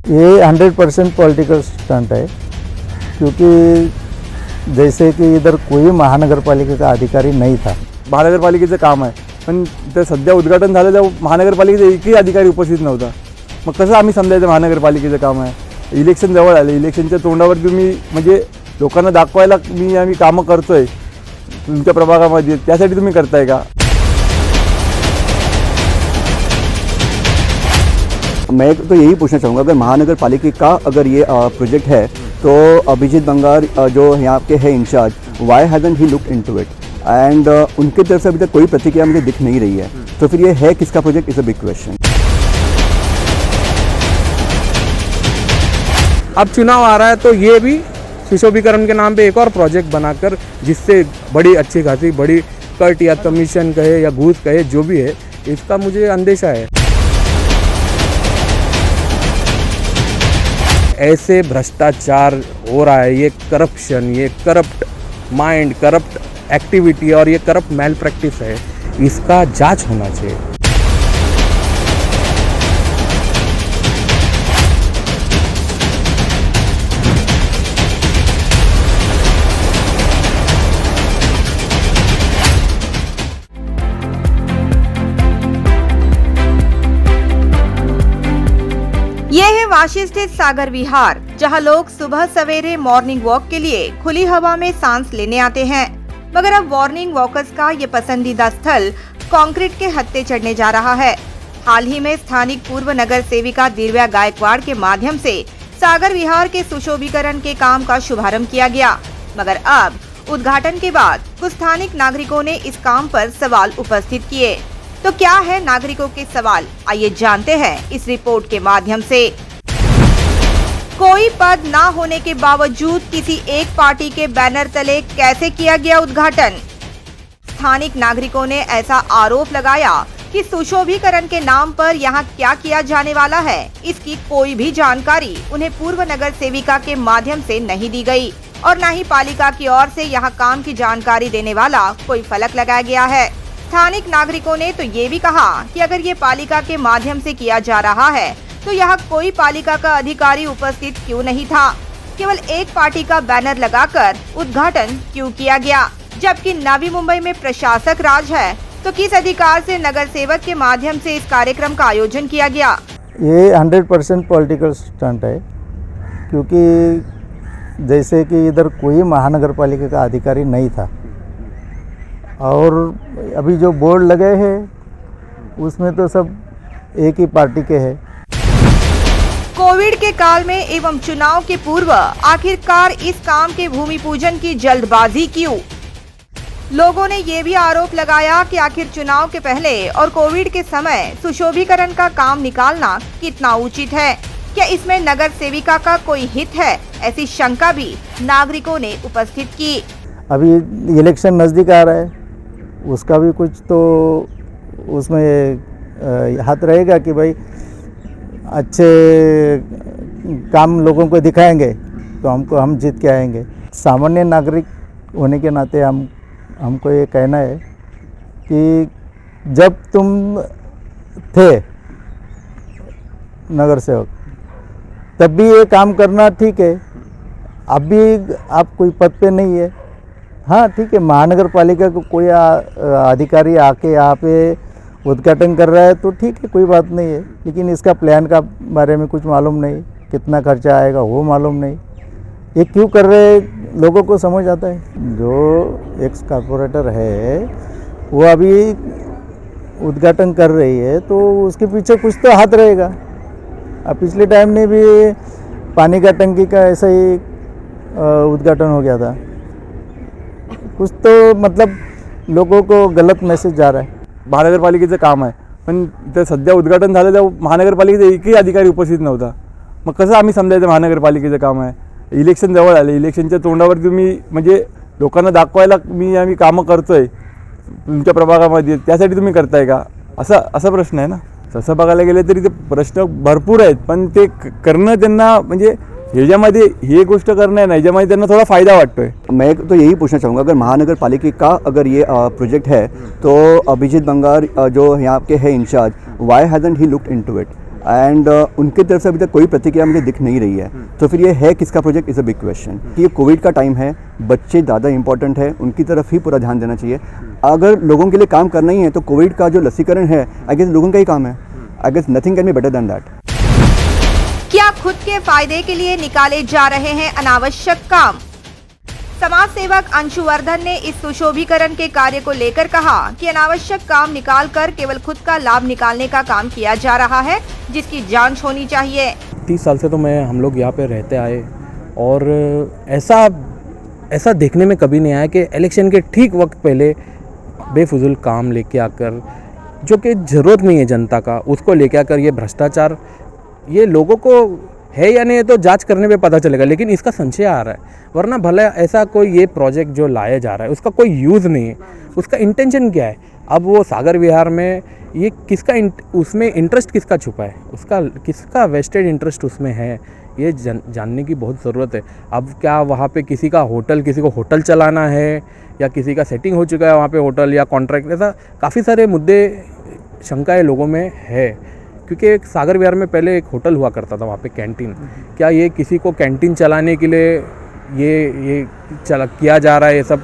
ये 100% political stunt है, क्योंकि जैसे कि इधर कोई महानगरपालिका का अधिकारी नहीं था. महानगरपालिकेचं काम आहे, पण ते सध्या उद्घाटन झालं तेव्हा महानगरपालिकेचा एकही अधिकारी उपस्थित नव्हता. मग कसं आम्ही समजायचं महानगरपालिकेचं काम आहे? इलेक्शन जवळ आले, इलेक्शनच्या तोंडावर तुम्ही म्हणजे लोकांना दाखवायला आम्ही कामं करतोय तुमच्या प्रभागामध्ये, त्यासाठी तुम्ही करताय का? मैं तो यही पूछना चाहूँगा, अगर महानगरपालिका का अगर ये प्रोजेक्ट है तो अभिजीत बंगार जो यहाँ के है in-charge, why hasn't he look into it and उनकी तरफ से अभी तक कोई प्रतिक्रिया मुझे दिख नहीं रही है. तो फिर ये है किसका project is a big question. अब चुनाव आ रहा है तो ये भी सुशोभीकरण के नाम पे एक और प्रोजेक्ट बनाकर जिससे बड़ी अच्छी खासी बड़ी कट या कमीशन कहे या घूस कहे जो भी है, इसका मुझे अंदेशा है. ऐसे भ्रष्टाचार हो रहा है, ये करप्शन, ये करप्ट माइंड, करप्ट एक्टिविटी और ये करप्ट मैल प्रैक्टिस है, इसका जांच होना चाहिए. ये है वाशी स्थित सागर विहार, जहां लोग सुबह सवेरे मॉर्निंग वॉक के लिए खुली हवा में सांस लेने आते हैं. मगर अब मॉर्निंग वॉकर्स का ये पसंदीदा स्थल कंक्रीट के हत्थे चढ़ने जा रहा है. हाल ही में स्थानिक पूर्व नगर सेविका दिव्या गायकवाड़ के माध्यम से सागर विहार के सुशोभीकरण के काम का शुभारंभ किया गया. मगर अब उद्घाटन के बाद कुछ स्थानिक नागरिकों ने इस काम पर सवाल उपस्थित किए. तो क्या है नागरिकों के सवाल, आइए जानते हैं इस रिपोर्ट के माध्यम से. कोई पद ना होने के बावजूद किसी एक पार्टी के बैनर तले कैसे किया गया उद्घाटन? स्थानिक नागरिकों ने ऐसा आरोप लगाया कि सुशोभीकरण के नाम पर यहाँ क्या किया जाने वाला है, इसकी कोई भी जानकारी उन्हें पूर्व नगर सेविका के माध्यम से नहीं दी गई और न ही पालिका की ओर से यहाँ काम की जानकारी देने वाला कोई फलक लगाया गया है. स्थानिक नागरिकों ने तो ये भी कहा कि अगर ये पालिका के माध्यम से किया जा रहा है तो यहाँ कोई पालिका का अधिकारी उपस्थित क्यों नहीं था? केवल एक पार्टी का बैनर लगाकर उद्घाटन क्यों किया गया? जबकि नवी मुंबई में प्रशासक राज है, तो किस अधिकार से नगर सेवक के माध्यम से इस कार्यक्रम का आयोजन किया गया? ये 100% पॉलिटिकल स्टंट है, क्योंकि जैसे कि इधर कोई महानगरपालिका का अधिकारी नहीं था और अभी जो बोर्ड लगे हैं उसमें तो सब एक ही पार्टी के हैं. कोविड के काल में एवं चुनाव के पूर्व आखिरकार इस काम के भूमि पूजन की जल्दबाजी क्यों? लोगों ने ये भी आरोप लगाया कि आखिर चुनाव के पहले और कोविड के समय सुशोभीकरण का काम निकालना कितना उचित है? क्या इसमें नगर सेविका का कोई हित है? ऐसी शंका भी नागरिकों ने उपस्थित की. अभी इलेक्शन नज़दीक आ रहा है, उसका भी कुछ तो उसमें हाथ रहेगा कि भाई अच्छे काम लोगों को दिखाएंगे तो हम जीत के आएंगे. सामान्य नागरिक होने के नाते हमको ये कहना है कि जब तुम थे नगर सेवक तब भी ये काम करना ठीक है. अभी आप कोई पद पे नहीं है, हाँ ठीक है, महानगरपालिका को कोई अधिकारी आके यहाँ पे उद्घाटन कर रहा है तो ठीक है, कोई बात नहीं है. लेकिन इसका प्लान का बारे में कुछ मालूम नहीं, कितना खर्चा आएगा वो मालूम नहीं. ये क्यों कर रहे हैं लोगों को समझ आता है. जो एक्स कॉर्पोरेटर है वो अभी उद्घाटन कर रही है तो उसके पीछे कुछ तो हाथ रहेगा. अब पिछले टाइम में भी पानी का टंकी का ऐसा ही उद्घाटन हो गया था. कुछ तो मतलब लोगों को गलत मैसेज जा रहा है. महानगरपालिकेचं काम आहे, पण ते सध्या उद्घाटन झालं तेव्हा महानगरपालिकेचा एकही अधिकारी उपस्थित नव्हता. मग कसं आम्ही समजायचं महानगरपालिकेचं काम आहे? इलेक्शन जवळ आले, इलेक्शनच्या तोंडावर तुम्ही म्हणजे लोकांना दाखवायला आम्ही कामं करतोय तुमच्या प्रभागामध्ये, त्यासाठी तुम्ही करताय का? असा प्रश्न आहे ना. तसं बघायला गेले तरी ते प्रश्न भरपूर आहेत, पण ते करणं त्यांना म्हणजे ह्याच्यामध्ये हे गोष्ट करणं आहे ना, ह्याच्यामध्ये त्यांना थोडा फायदा वाटतोय. मैं तो यही पूछना चाहूँगा, अगर महानगरपालिका का अगर ये प्रोजेक्ट है तो अभिजीत बंगार जो यहाँ के है in-charge, why hasn't he look into it and उनकी तरफ से अभी तक कोई प्रतिक्रिया मुझे दिख नहीं रही है। तो फिर ये है किसका project is a big question. कि ये कोविड का टाइम है, बच्चे ज़्यादा इंपॉर्टेंट है, उनकी तरफ ही पूरा ध्यान देना चाहिए। अगर लोगों के लिए काम करना ही है तो कोविड का जो लसीकरण है आई गेस लोगों का ही काम है। I guess nothing can be better than that. क्या खुद के फायदे के लिए निकाले जा रहे हैं अनावश्यक काम? समाज सेवक अंशुवर्धन ने इस सुशोभीकरण के कार्य को लेकर कहा कि अनावश्यक काम निकालकर केवल खुद का लाभ निकालने का काम किया जा रहा है, जिसकी जांच होनी चाहिए। 30 साल से तो हम लोग यहाँ पे रहते आए और ऐसा देखने में कभी नहीं आया कि इलेक्शन के ठीक वक्त पहले बेफुजुल काम लेके आकर, जो कि ज़रूरत नहीं है जनता का, उसको लेके आकर ये भ्रष्टाचार, ये लोगों को है या नहीं है तो जांच करने पे पता चलेगा, लेकिन इसका संशय आ रहा है। वरना भले ऐसा कोई ये प्रोजेक्ट जो लाया जा रहा है उसका कोई यूज़ नहीं है, उसका इंटेंशन क्या है? अब वो सागर विहार में ये उसमें इंटरेस्ट किसका छुपा है, उसका किसका वेस्टेड इंटरेस्ट उसमें है, ये जानने की बहुत ज़रूरत है। अब क्या वहाँ पे किसी को होटल चलाना है या किसी का सेटिंग हो चुका है वहाँ पे होटल या कॉन्ट्रैक्ट, ऐसा काफ़ी सारे मुद्दे शंकाएं लोगों में है। क्योंकि सागर विहार में पहले एक होटल हुआ करता था वहाँ पे कैंटीन, क्या ये किसी को कैंटीन चलाने के लिए ये किया जा रहा है, ये सब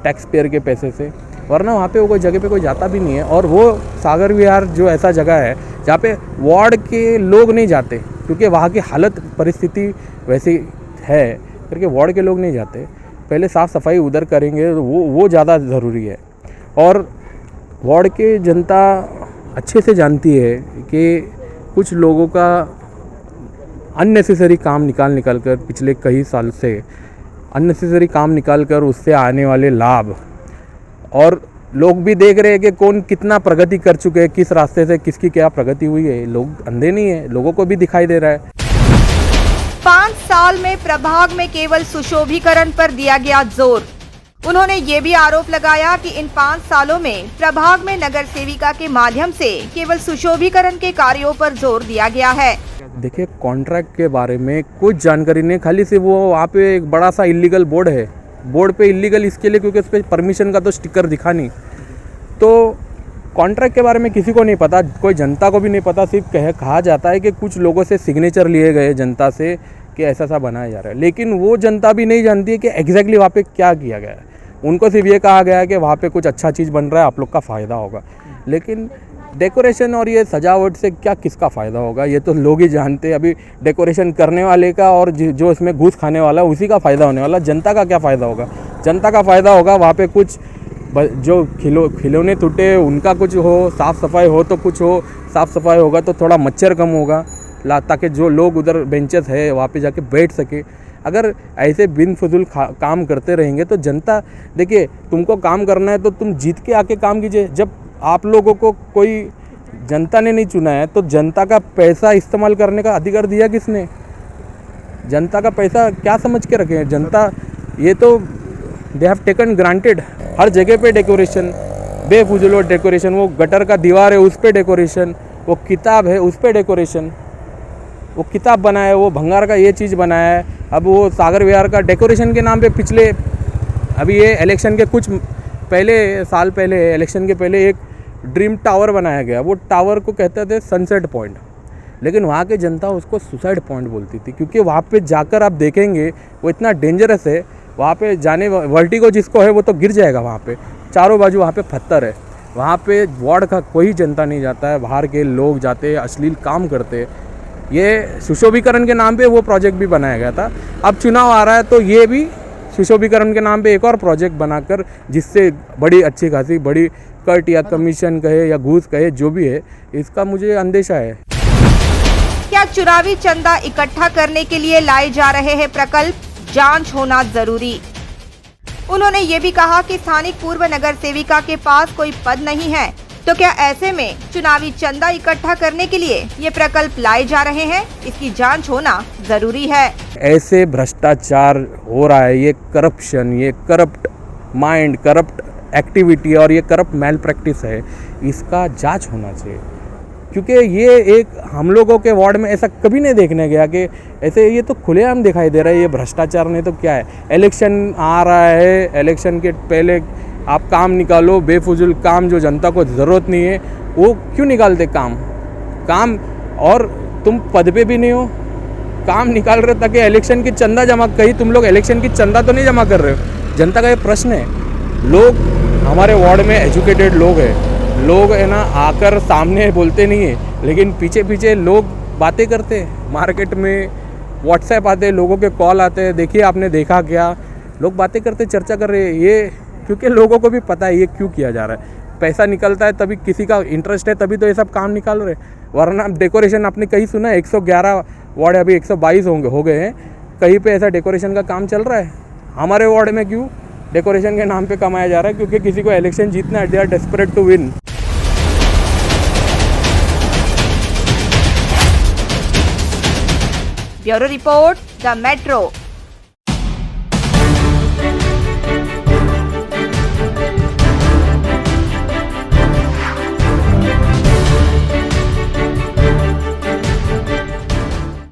टैक्स पेयर के पैसे से? वरना वहाँ पे वो कोई जगह पे कोई जाता भी नहीं है। और वो सागर विहार जो ऐसा जगह है जहाँ पे वार्ड के लोग नहीं जाते, क्योंकि वहाँ की हालत परिस्थिति वैसी है करके वार्ड के लोग नहीं जाते। पहले साफ़ सफाई उधर करेंगे तो वो ज़्यादा ज़रूरी है। और वार्ड के जनता अच्छे से जानती है कि कुछ लोगों का अननेसेसरी काम निकाल कर पिछले कई साल से अननेसेसरी काम निकाल कर उससे आने वाले लाभ, और लोग भी देख रहे हैं कि कौन कितना प्रगति कर चुके हैं, किस रास्ते से किसकी क्या प्रगति हुई है। लोग अंधे नहीं है, लोगों को भी दिखाई दे रहा है। 5 साल में प्रभाग में केवल सुशोभीकरण पर दिया गया जोर। उन्होंने ये भी आरोप लगाया कि इन 5 सालों में प्रभाग में नगर सेविका के माध्यम से केवल सुशोभीकरण के कार्यों पर जोर दिया गया है। देखिए, कॉन्ट्रैक्ट के बारे में कुछ जानकारी नहीं, खाली से वो वहाँ पे एक बड़ा सा इलीगल बोर्ड है, बोर्ड पे इलीगल इसके लिए क्योंकि उस पर परमिशन का तो स्टिकर दिखा नहीं। तो कॉन्ट्रैक्ट के बारे में किसी को नहीं पता, कोई जनता को भी नहीं पता। सिर्फ कहा जाता है कि कुछ लोगों से सिग्नेचर लिए गए जनता से कि ऐसा बनाया जा रहा है, लेकिन वो जनता भी नहीं जानती है कि एग्जैक्टली वहाँ पे क्या किया गया है। उनको सिर्फ ये कहा गया है कि वहाँ पे कुछ अच्छा चीज़ बन रहा है, आप लोग का फ़ायदा होगा, लेकिन डेकोरेशन और ये सजावट से क्या किसका फ़ायदा होगा ये तो लोग ही जानते हैं। अभी डेकोरेशन करने वाले का और जो इसमें घूस खाने वाला है उसी का फ़ायदा होने वाला, जनता का क्या फ़ायदा होगा? जनता का फ़ायदा होगा वहाँ पे कुछ जो खिलौने टूटे उनका कुछ हो, साफ़ सफाई हो तो कुछ हो, साफ़ सफाई होगा तो थोड़ा मच्छर कम होगा, ताकि जो लोग उधर बेंचेस है वहाँ पे जाके बैठ सके। अगर ऐसे बिन फजूल काम करते रहेंगे तो जनता, देखिए तुमको काम करना है तो तुम जीत के आके काम कीजिए। जब आप लोगों को कोई जनता ने नहीं चुना है तो जनता का पैसा इस्तेमाल करने का अधिकार दिया किसने? जनता का पैसा क्या समझ के रखे हैं? जनता ये तो दे हैव टेकन ग्रांटेड। हर जगह पे डेकोरेशन, बेफजूल डेकोरेशन, वो गटर का दीवार है उस पर डेकोरेशन, वो किताब है उस पर डेकोरेशन, वो किताब बनाया है, वो भंगार का ये चीज़ बनाया है। अब वो सागर विहार का डेकोरेशन के नाम पे पिछले अभी ये इलेक्शन के कुछ साल पहले इलेक्शन के पहले एक ड्रीम टावर बनाया गया। वो टावर को कहते थे सनसेट पॉइंट, लेकिन वहाँ के जनता उसको सुसाइड पॉइंट बोलती थी, क्योंकि वहाँ पे जाकर आप देखेंगे वो इतना डेंजरस है। वहाँ पे जाने वर्टिगो जिसको है वो तो गिर जाएगा। वहाँ पे चारों बाजू वहाँ पे पत्थर है, वहाँ पे वार्ड का कोई जनता नहीं जाता है, बाहर के लोग जाते हैं, अश्लील काम करते हैं। ये सुशोभीकरण के नाम पे वो प्रोजेक्ट भी बनाया गया था। अब चुनाव आ रहा है तो ये भी सुशोभीकरण के नाम पे एक और प्रोजेक्ट बनाकर, जिससे बड़ी अच्छी खासी बड़ी कट या कमीशन कहे या घूस कहे जो भी है, इसका मुझे अंदेशा है। क्या चुनावी चंदा इकट्ठा करने के लिए लाए जा रहे हैं प्रकल्प? जांच होना जरूरी। उन्होंने ये भी कहा कि स्थानिक पूर्व नगर सेविका के पास कोई पद नहीं है, तो क्या ऐसे में चुनावी चंदा इकट्ठा करने के लिए ये प्रकल्प लाए जा रहे हैं? इसकी जांच होना जरूरी है। ऐसे भ्रष्टाचार हो रहा है, ये करप्शन, ये करप्ट माइंड, करप्ट एक्टिविटी और ये करप्ट मैल प्रैक्टिस है, इसका जांच होना चाहिए। क्योंकि ये एक हम लोगों के वार्ड में ऐसा कभी नहीं देखने गया कि ऐसे, ये तो खुलेआम दिखाई दे रहा है। ये भ्रष्टाचार नहीं तो क्या है? इलेक्शन आ रहा है, इलेक्शन के पहले आप काम निकालो, बेफजूल काम जो जनता को ज़रूरत नहीं है वो क्यों निकालते? काम और तुम पद पे भी नहीं हो, काम निकाल रहे हो ताकि इलेक्शन की चंदा जमा, कहीं तुम लोग इलेक्शन की चंदा तो नहीं जमा कर रहे हो? जनता का ये प्रश्न है। लोग हमारे वार्ड में एजुकेटेड लोग हैं, लोग है ना आकर सामने बोलते नहीं है, लेकिन पीछे पीछे लोग बातें करते हैं। मार्केट में व्हाट्सएप आते हैं, लोगों के कॉल आते हैं, देखिए आपने देखा क्या, लोग बातें करते, चर्चा कर रहे हैं। ये क्योंकि लोगों को भी पता है ये क्यों किया जा रहा है। पैसा निकलता है तभी, किसी का इंटरेस्ट है तभी तो ये सब काम निकाल रहे हैं। वरना डेकोरेशन आपने कहीं सुना है? 111 वार्ड अभी 122 हो गए हैं, कहीं पे ऐसा डेकोरेशन का काम चल रहा है? हमारे वार्ड में क्यों डेकोरेशन के नाम पे कमाया जा रहा है? क्योंकि किसी को इलेक्शन जीतना है, they are desperate to win. Bureau report, the metro.